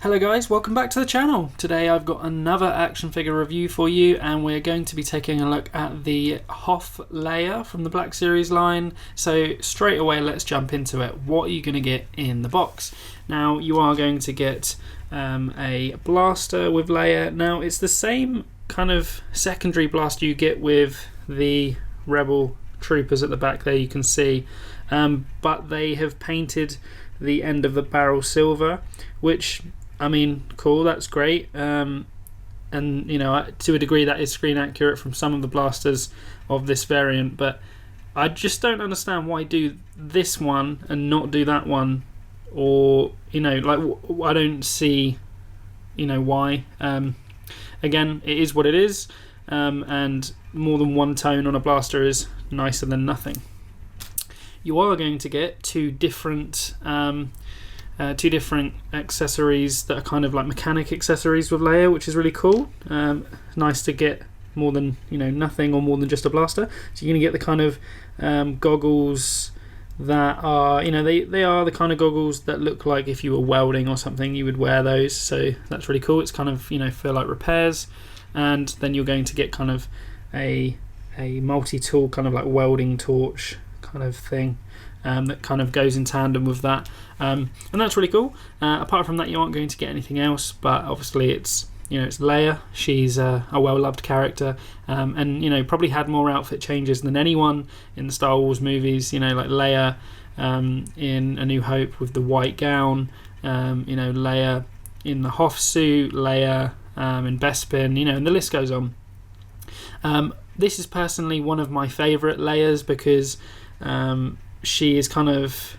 Hello guys, welcome back to the channel. Today I've got another action figure review for you, and we're going to be taking a look at the Hoth Leia from the Black Series line. So straight away let's jump into it. What are you going to get in the box? Now you are going to get a blaster with Leia. Now it's the same kind of secondary blaster you get with the Rebel troopers at the back there, you can see, but they have painted the end of the barrel silver, which, I mean, cool, that's great, and you know, to a degree that is screen accurate from some of the blasters of this variant, but I just don't understand why do this one and not do that one, or, you know, like, I don't see, you know, why. Again, it is what it is, and more than one tone on a blaster is nicer than nothing. You are going to get two different accessories that are kind of like mechanic accessories with Leia, which is really cool. Nice to get more than, you know, nothing or more than just a blaster. So you're going to get the kind of goggles that are, you know, they are the kind of goggles that look like if you were welding or something, you would wear those. So that's really cool. It's kind of, you know, feel like repairs. And then you're going to get kind of a multi-tool kind of like welding torch kind of thing. That kind of goes in tandem with that, and that's really cool. Apart from that, you aren't going to get anything else, but obviously it's, you know, it's Leia. She's a well-loved character, and, you know, probably had more outfit changes than anyone in the Star Wars movies. You know, like Leia in A New Hope with the white gown, you know, Leia in the Hoth suit, Leia in Bespin, you know, and the list goes on. This is personally one of my favourite Leias because she is kind of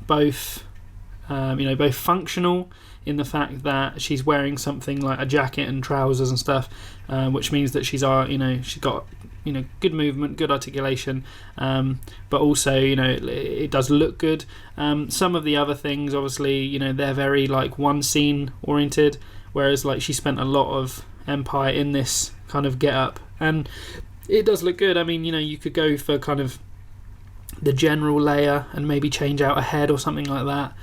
both functional in the fact that she's wearing something like a jacket and trousers and stuff, which means that she's got, you know, good movement, good articulation, but also, you know, it does look good. Some of the other things, obviously, you know, they're very like one scene oriented, whereas like she spent a lot of Empire in this kind of get up, and it does look good. I mean, you know, you could go for kind of the general Leia and maybe change out a head or something like that,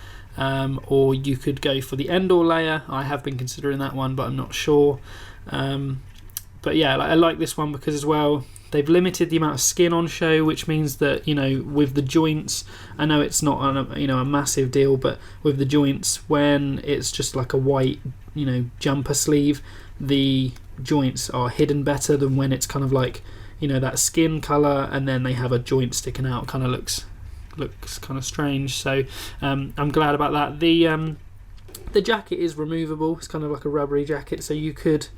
or you could go for the Endor Leia. I have been considering that one, but I'm not sure. But yeah, I like this one because as well they've limited the amount of skin on show, which means that, you know, with the joints, I know it's not a massive deal, but with the joints, when it's just like a white, you know, jumper sleeve, the joints are hidden better than when it's kind of like, you know, that skin colour and then they have a joint sticking out. Kind of looks kind of strange. So I'm glad about that. The jacket is removable. It's kind of like a rubbery jacket, so you could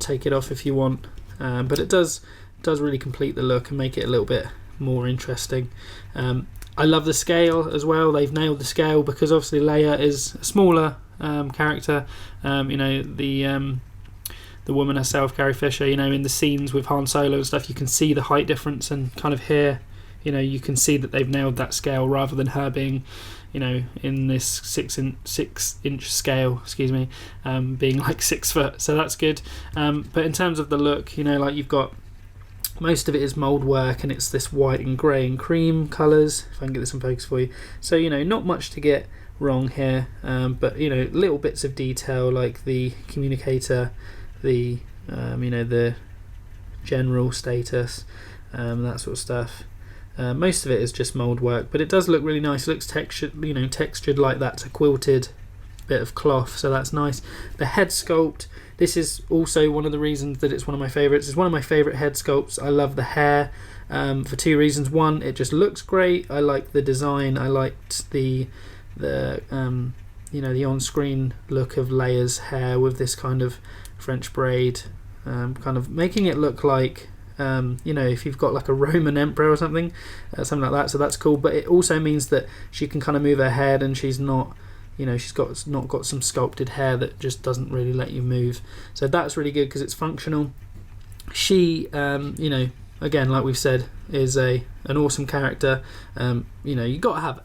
take it off if you want, but it does really complete the look and make it a little bit more interesting. I love the scale as well. They've nailed the scale because obviously Leia is a smaller character. You know, the woman herself, Carrie Fisher, you know, in the scenes with Han Solo and stuff, you can see the height difference, and kind of here, you know, you can see that they've nailed that scale rather than her being, you know, in this 6 inch scale, being like 6 foot. So that's good. But in terms of the look, you know, like you've got most of it is mould work, and it's this white and grey and cream colours. If I can get this in focus for you. So, you know, not much to get wrong here, but, you know, little bits of detail like the communicator, the you know, the general status, that sort of stuff. Most of it is just mould work, but it does look really nice. It looks textured, you know, textured like that's a quilted bit of cloth, so that's nice. The head sculpt, this is also one of the reasons that it's one of my favourites. It's one of my favourite head sculpts. I love the hair for two reasons. One, it just looks great. I like the design. I liked the you know, the on-screen look of Leia's hair with this kind of French braid, kind of making it look like, you know, if you've got like a Roman emperor or something like that. So that's cool, but it also means that she can kind of move her head, and she's not, you know, she's not got some sculpted hair that just doesn't really let you move. So that's really good because it's functional. She, you know, again, like we've said, is an awesome character. You know, you got to have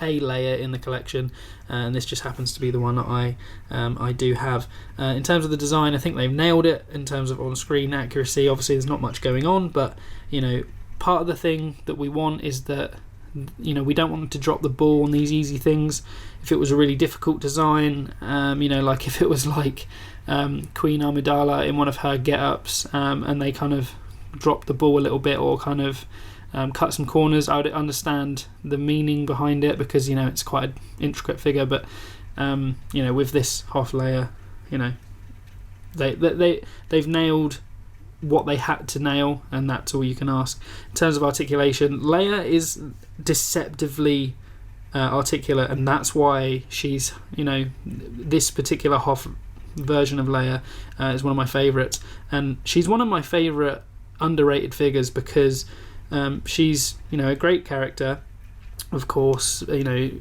a Leia in the collection, and this just happens to be the one that I do have. In terms of the design, I think they've nailed it in terms of on-screen accuracy. Obviously there's not much going on, but, you know, part of the thing that we want is that we don't want them to drop the ball on these easy things. If it was a really difficult design, like if it was like Queen Amidala in one of her get-ups, and they kind of dropped the ball a little bit, or kind of cut some corners, I would understand the meaning behind it, because it's quite an intricate figure. But with this Hoth Leia, they've nailed what they had to nail, and that's all you can ask. In terms of articulation, Leia is deceptively articulate, and that's why she's, this particular Hoth version of Leia is one of my favourites, and she's one of my favourite underrated figures, because she's a great character. Of course,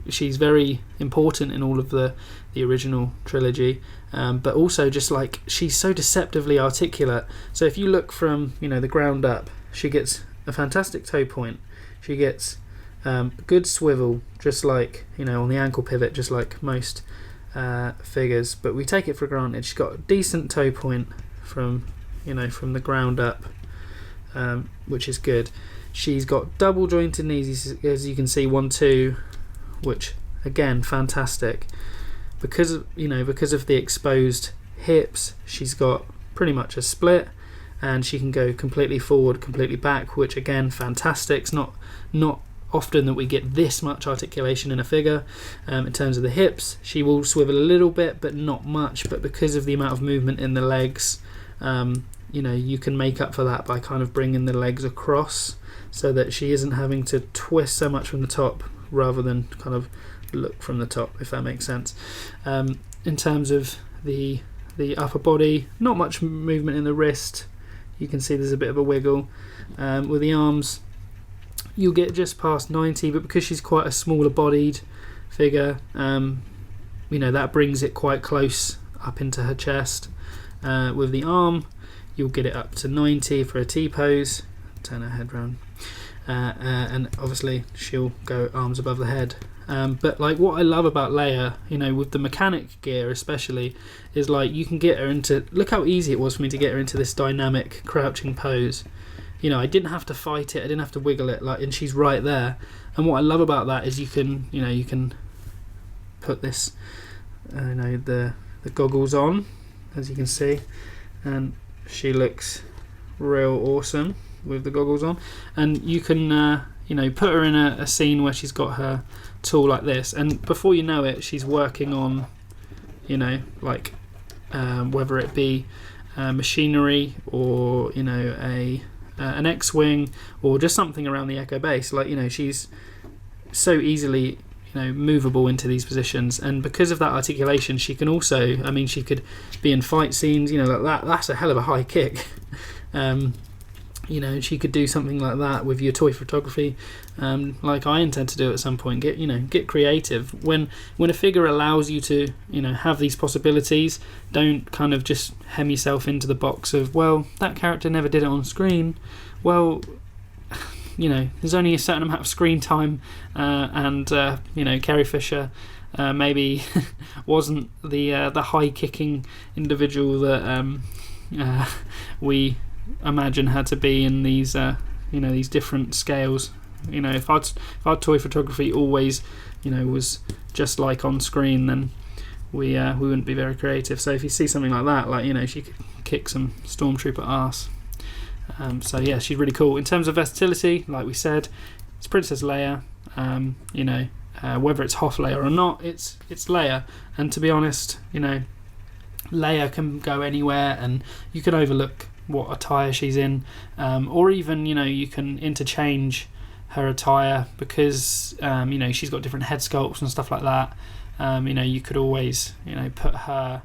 she's very important in all of the original trilogy, but also just like she's so deceptively articulate. So if you look from the ground up, she gets a fantastic toe point. She gets good swivel, just like on the ankle pivot, just like most figures. But we take it for granted. She's got a decent toe point from the ground up, which is good. She's got double jointed knees, as you can see, 1, 2, which again fantastic. Because of the exposed hips, she's got pretty much a split, and she can go completely forward, completely back, which again fantastic. It's not often that we get this much articulation in a figure. In terms of the hips, she will swivel a little bit, but not much. But because of the amount of movement in the legs, you can make up for that by kind of bringing the legs across, so that she isn't having to twist so much from the top rather than kind of look from the top, if that makes sense. In terms of the upper body, not much movement in the wrist. You can see there's a bit of a wiggle. With the arms, you'll get just past 90, but because she's quite a smaller bodied figure, that brings it quite close up into her chest. With the arm, you'll get it up to 90 for a T-pose. Turn her head round. And obviously she'll go arms above the head. But like what I love about Leia, with the mechanic gear especially, is like you can get her into, look how easy it was for me to get her into this dynamic crouching pose. I didn't have to fight it, I didn't have to wiggle it, and she's right there. And what I love about that is you can put this the goggles on, as you can see, and she looks real awesome with the goggles on. And you can put her in a scene where she's got her tool like this, and before you know it, she's working on whether it be machinery, or an X-wing, or just something around the Echo base. She's so easily movable into these positions, and because of that articulation, she can also, she could be in fight scenes, like that. That's a hell of a high kick. She could do something like that with your toy photography, like I intend to do at some point. Get creative. When a figure allows you to have these possibilities, don't kind of just hem yourself into the box of, well, that character never did it on screen. Well, there's only a certain amount of screen time, and Carrie Fisher maybe wasn't the high kicking individual that we imagine her to be in these these different scales. If our toy photography always was just like on screen, then we wouldn't be very creative. So if you see something like that, she could kick some stormtrooper arse. So yeah, she's really cool. In terms of versatility, like we said, it's Princess Leia. Whether it's Hoth Leia or not, it's Leia. And to be honest, Leia can go anywhere, and you can overlook what attire she's in, or even you can interchange her attire, because she's got different head sculpts and stuff like that. You could always put her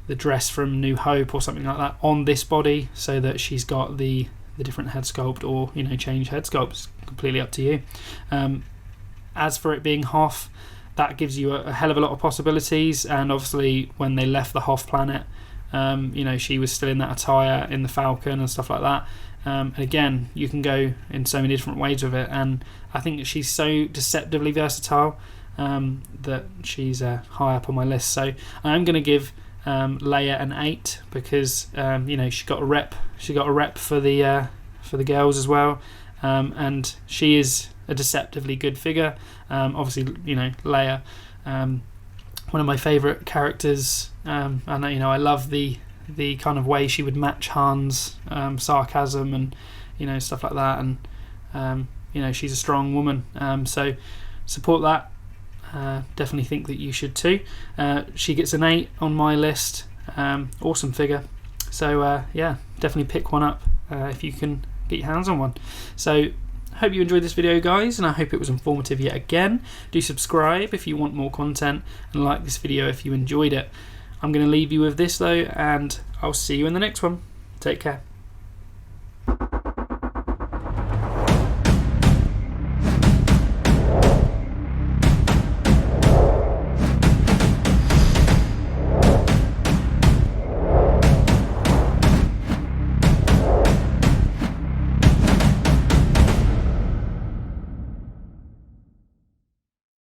the dress from New Hope or something like that on this body, so that she's got the different head sculpt, or change head sculpts. Completely up to you. As for it being Hoth, that gives you a hell of a lot of possibilities. And obviously when they left the Hoth planet, she was still in that attire in the Falcon and stuff like that. And again, you can go in so many different ways with it, and I think that she's so deceptively versatile that she's high up on my list. So I'm going to give Leia an 8, because she got a rep for the girls as well. and she is a deceptively good figure. Obviously, you know, Leia, one of my favourite characters, and you know, I love the kind of way she would match Han's sarcasm and, you know, stuff like that, and you know, she's a strong woman, so support that. Definitely think that you should too. She gets an 8 on my list. Awesome figure. So yeah, definitely pick one up if you can get your hands on one. So hope you enjoyed this video, guys, and I hope it was informative yet again. Do subscribe if you want more content, and like this video if you enjoyed it. I'm going to leave you with this though, and I'll see you in the next one. Take care.